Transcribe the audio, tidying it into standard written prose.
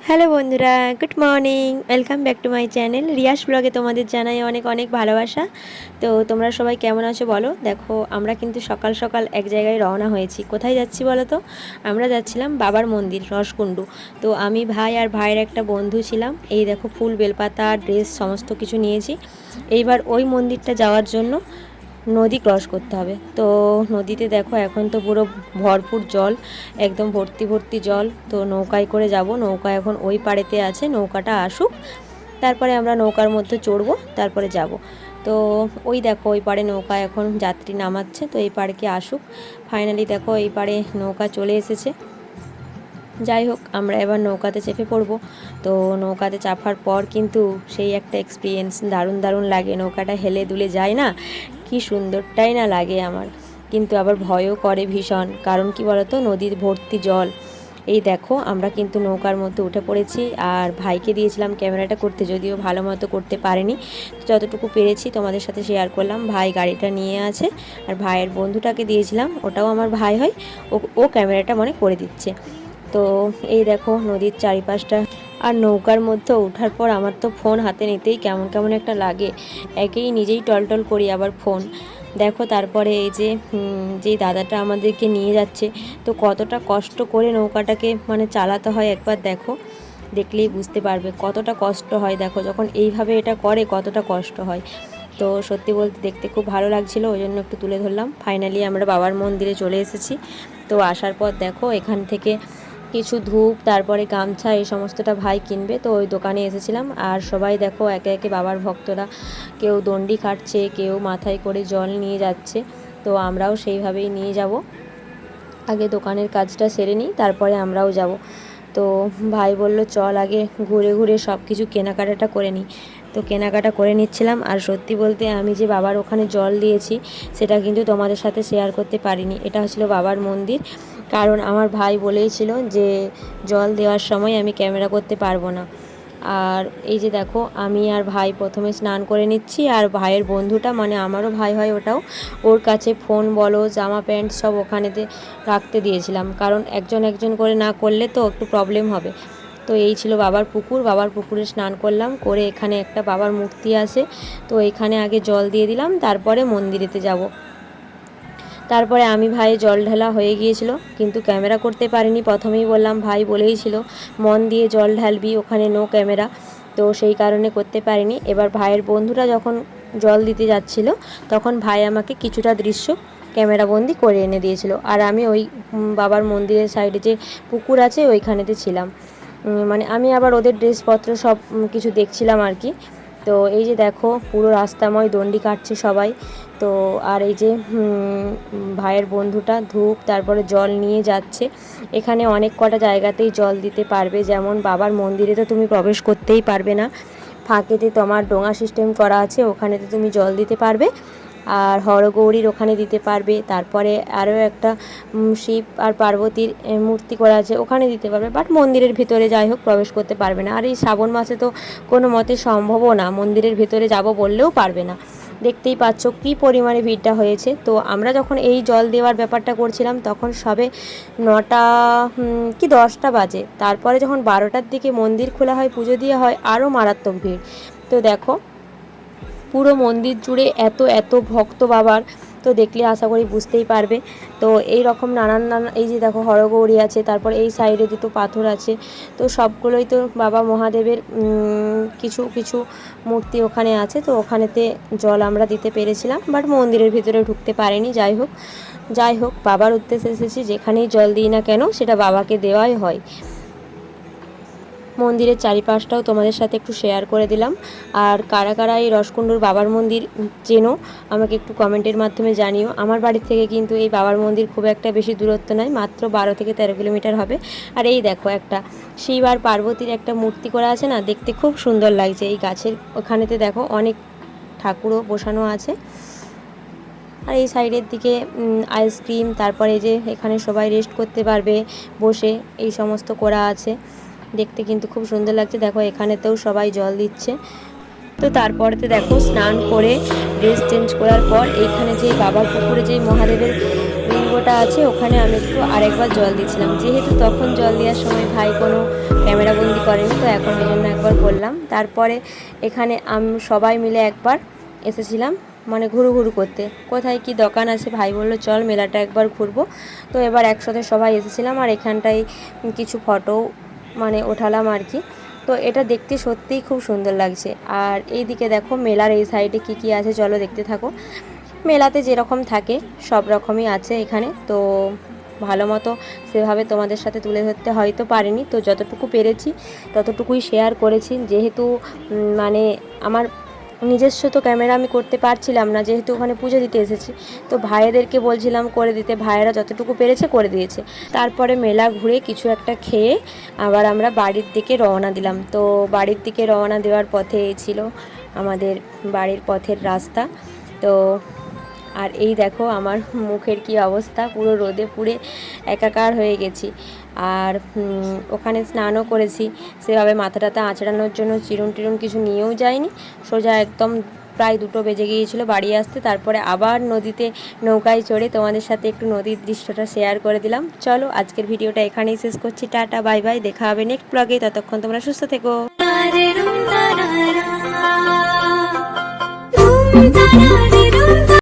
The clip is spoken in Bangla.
হ্যালো বন্ধুরা, good morning. Welcome back to my channel Riya's ব্লগে তোমাদের জানাই অনেক অনেক ভালোবাসা। তো তোমরা সবাই কেমন আছো বলো। দেখো আমরা কিন্তু সকাল সকাল এক জায়গায় রওনা হয়েছি। কোথায় যাচ্ছি বলো তো? আমরা যাচ্ছিলাম বাবার মন্দির রসকুণ্ডু। তো আমি ভাই আর ভাইয়ের একটা বন্ধু ছিলাম। এই দেখো ফুল বেলপাতা ড্রেস সমস্ত কিছু নিয়েছি। এইবার ওই মন্দিরটা যাওয়ার জন্য নদী ক্রস করতে হবে। তো নদীতে দেখো এখন তো পুরো ভরপুর জল, একদম ভর্তি ভর্তি জল। তো নৌকায় করে যাব। নৌকা এখন ওই পাড়েতে আছে, নৌকাটা আসুক তারপরে আমরা নৌকার মধ্যে চড়বো, তারপরে যাব। তো ওই দেখো ওই পাড়ে নৌকা এখন যাত্রী নামাচ্ছে। তো এই পাড়ে কি আসুক। ফাইনালি দেখো এই পাড়ে নৌকা চলে এসেছে। যাই হোক আমরা এবার নৌকাতে চেপে পড়বো। তো নৌকাতে চাপার পর কিন্তু সেই একটা এক্সপিরিয়েন্স, দারুণ দারুণ লাগে। নৌকাটা হেলে দুলে যায় না, কি সুন্দরটাই না লাগে আমার। কিন্তু আবার ভয়ও করে ভীষণ, কারণ কি বলতো নদীর ভর্তি জল। এই দেখো আমরা কিন্তু নৌকার মধ্যে উঠে পড়েছি। আর ভাইকে দিয়েছিলাম ক্যামেরাটা করতে, যদিও ভালো মতো করতে পারেনি। যতটুকু পেরেছি তোমাদের সাথে শেয়ার করলাম। ভাই গাড়িটা নিয়ে আছে, আর ভাইয়ের বন্ধুটাকে দিয়েছিলাম, ওটাও আমার ভাই হয়। ও ক্যামেরাটা মনে করে দিচ্ছে। তো এই দেখো নদীর চারিপাশটা। আর নৌকার মধ্যে ওঠার পর আমার তো ফোন হাতে নিতেই কেমন কেমন একটা লাগে। একেই নিজেই টলটল করি, আবার ফোন দেখো। তারপরে এই যে যেই দাদাটা আমাদেরকে নিয়ে যাচ্ছে, তো কতটা কষ্ট করে নৌকাটাকে মানে চালাতে হয় একবার দেখো, দেখলেই বুঝতে পারবে কতটা কষ্ট হয়। দেখো যখন এইভাবে এটা করে কতটা কষ্ট হয়। তো সত্যি বলতে দেখতে খুব ভালো লাগছিলো, ওই জন্য একটু তুলে ধরলাম। ফাইনালি আমরা বাবার মন্দিরে চলে এসেছি। তো আসার পর দেখো এখান থেকে কিছু ধূপ, তারপরে গামছা, এই সমস্তটা ভাই কিনবে, তো ওই দোকানে এসেছিলাম। আর সবাই দেখো একে একে বাবার ভক্তরা, কেউ দণ্ডি কাটছে, কেউ মাথায় করে জল নিয়ে যাচ্ছে। তো আমরাও সেইভাবেই নিয়ে যাব। আগে দোকানের কাজটা সেরে নিই, তারপরে আমরাও যাব। তো ভাই বলল চল আগে ঘুরে ঘুরে সব কিছু কেনাকাটাটা করে নিই। তো কেনাকাটা করে নিচ্ছিলাম। আর সত্যি বলতে আমি যে বাবার ওখানে জল দিয়েছি সেটা কিন্তু তোমাদের সাথে শেয়ার করতে পারিনি। এটা হচ্ছিল বাবার মন্দির, কারণ আমার ভাই বলেইছিল যে জল দেওয়ার সময় আমি ক্যামেরা করতে পারবো না। আর এই যে দেখো আমি আর ভাই প্রথমে স্নান করে নিচ্ছি, আর ভাইয়ের বন্ধুটা মানে আমারও ভাই হয় ওটাও, ওর কাছে ফোন বলো জামা প্যান্ট সব ওখানেতে রাখতে দিয়েছিলাম, কারণ একজন একজন করে না করলে তো একটু প্রবলেম হবে। তো এই ছিল বাবার পুকুর। বাবার পুকুরে স্নান করলাম, করে এখানে একটা বাবার মূর্তি আছে, তো এখানে আগে জল দিয়ে দিলাম, তারপরে মন্দিরেতে যাব। তারপরে আমি ভাই জল ঢালা হয়ে গিয়েছিল, কিন্তু ক্যামেরা করতে পারিনি। প্রথমেই বললাম, ভাই বলেইছিল মন দিয়ে জল ঢালবি, ওখানে নো ক্যামেরা। তো সেই কারণে করতে পারিনি। এবার ভাইয়ের বন্ধুরা যখন জল দিতে যাচ্ছিল, তখন ভাই আমাকে কিছুটা দৃশ্য ক্যামেরাবন্দি করে এনে দিয়েছিল। আর আমি ওই বাবার মন্দিরের সাইডে যে পুকুর আছে ওইখানেতে ছিলাম। মানে আমি আবার ওদের ড্রেসপত্র সব কিছু দেখছিলাম আর কি। তো এই যে দেখো পুরো রাস্তাময় দণ্ডি কাটছে সবাই। তো আর এই যে ভাইয়ের বন্ধুটা ধূপ তারপরে জল নিয়ে যাচ্ছে। এখানে অনেক কটা জায়গাতেই জল দিতে পারবে, যেমন বাবার মন্দিরে তো তুমি প্রবেশ করতেই পারবে না, ফাঁকেতে তোমার ডোঙা সিস্টেম করা আছে, ওখানেতে তুমি জল দিতে পারবে। আর হরগৌরীর ওখানে দিতে পারবে। তারপরে আরও একটা শিব আর পার্বতীর মূর্তি করা আছে, ওখানে দিতে পারবে। বাট মন্দিরের ভিতরে যাই হোক প্রবেশ করতে পারবে না। আর এই শ্রাবণ মাসে তো কোনো মতে সম্ভবও না, মন্দিরের ভিতরে যাব বললেও পারবে না। দেখতেই পাচ্ছ কী পরিমাণে ভিড়টা হয়েছে। তো আমরা যখন এই জল দেওয়ার ব্যাপারটা করছিলাম তখন সবে 9টা কি 10টা বাজে। তারপরে যখন 12টার দিকে মন্দির খোলা হয়, পুজো দেওয়া হয়, আরও মারাত্মক ভিড়। তো দেখো পুরো মন্দির জুড়ে এত এত ভক্ত বাবার, তো দেখলে আশা করি বুঝতেই পারবে। তো এই রকম নানান নানান, এই যে দেখো হরগৌরী আছে, তারপর এই সাইডে দুটো পাথর আছে। তো সবগুলোই তো বাবা মহাদেবের কিছু কিছু মূর্তি ওখানে আছে। তো ওখানেতে জল আমরা দিতে পেরেছিলাম, বাট মন্দিরের ভিতরে ঢুকতে পারিনি। যাই হোক বাবার উদ্দেশ্যে এসেছি, যেখানেই জল দিই না কেন সেটা বাবাকে দেওয়াই হয়। মন্দিরের চারিপাশটাও তোমাদের সাথে একটু শেয়ার করে দিলাম। আর কারা কারা এই রসকুণ্ডুর বাবার মন্দির চেনো আমাকে একটু কমেন্টের মাধ্যমে জানিও। আমার বাড়ির থেকে কিন্তু এই বাবার মন্দির খুব একটা বেশি দূরত্ব নয়, মাত্র 12 থেকে 13 কিলোমিটার হবে। আর এই দেখো একটা শিব আর পার্বতীর একটা মূর্তি করা আছে না, দেখতে খুব সুন্দর লাগছে। এই গাছের ওখানেতে দেখো অনেক ঠাকুরও বসানো আছে। আর এই সাইডের দিকে আইসক্রিম, তারপরে যে এখানে সবাই রেস্ট করতে পারবে বসে, এই সমস্ত করা আছে। দেখতে কিন্তু খুব সুন্দর লাগছে। দেখো এখানেতেও সবাই জল দিচ্ছে। তো তারপরেতে দেখো স্নান করে ড্রেস চেঞ্জ করার পর এইখানে যে বাবার পুকুরে যে মহাদেবের লিঙ্গ কুয়োটা আছে ওখানে আমি একটু আরেকবার জল দিচ্ছিলাম, যেহেতু তখন জল দেওয়ার সময় ভাই কোনো ক্যামেরাবন্দি করেনি, তো এখন ওই জন্য একবার করলাম। তারপরে এখানে সবাই মিলে একবার এসেছিলাম মানে ঘুরু করতে, কোথায় কি দোকান আছে, ভাই বললো চল মেলাটা একবার ঘুরবো। তো এবার একসাথে সবাই এসেছিলাম আর এখানটায় কিছু ফটো মানে ওঠালাম আর কি। তো এটা দেখতে সত্যিই খুব সুন্দর লাগছে। আর এই দিকে দেখো মেলার এই সাইডে কি আছে, চলো দেখতে থাকো। মেলাতে যেরকম থাকে সব রকমই আছে এখানে। তো ভালো মতো সেভাবে তোমাদের সাথে তুলে ধরতে হয়তো পারিনি, তো যতটুকু পেরেছি ততটুকুই শেয়ার করেছি। যেহেতু মানে আমার নিজস্ব তো ক্যামেরা আমি করতে পারছিলাম না, যেহেতু ওখানে পুজো দিতে এসেছি। তো ভাইয়েদেরকে বলছিলাম করে দিতে, ভাইয়েরা যতটুকু পেরেছে করে দিয়েছে। তারপরে মেলা ঘুরে কিছু একটা খেয়ে আবার আমরা বাড়ির দিকে রওনা দিলাম। তো বাড়ির দিকে রওনা দেওয়ার পথে ছিল আমাদের বাড়ির পথের রাস্তা। তো আর এই দেখো আমার মুখের কি অবস্থা, পুরো রোদে পুড়ে একাকার হয়ে গেছি। আর ওখানে স্নানও করেছি, সেভাবে মাথা টাথা আঁচড়ানোর জন্য চিরুন টিরুন কিছু নিয়েও যায়নি, সোজা একদম প্রায় 2টো বেজে গিয়েছিল বাড়ি আসতে। তারপরে আবার নদীতে নৌকায় চড়ে তোমাদের সাথে একটু নদীর দৃশ্যটা শেয়ার করে দিলাম। চলো আজকের ভিডিওটা এখানেই শেষ করছি, টাটা বাই বাই, দেখা হবে নেক্সট ব্লগে, ততক্ষণ তোমরা সুস্থ থেকো।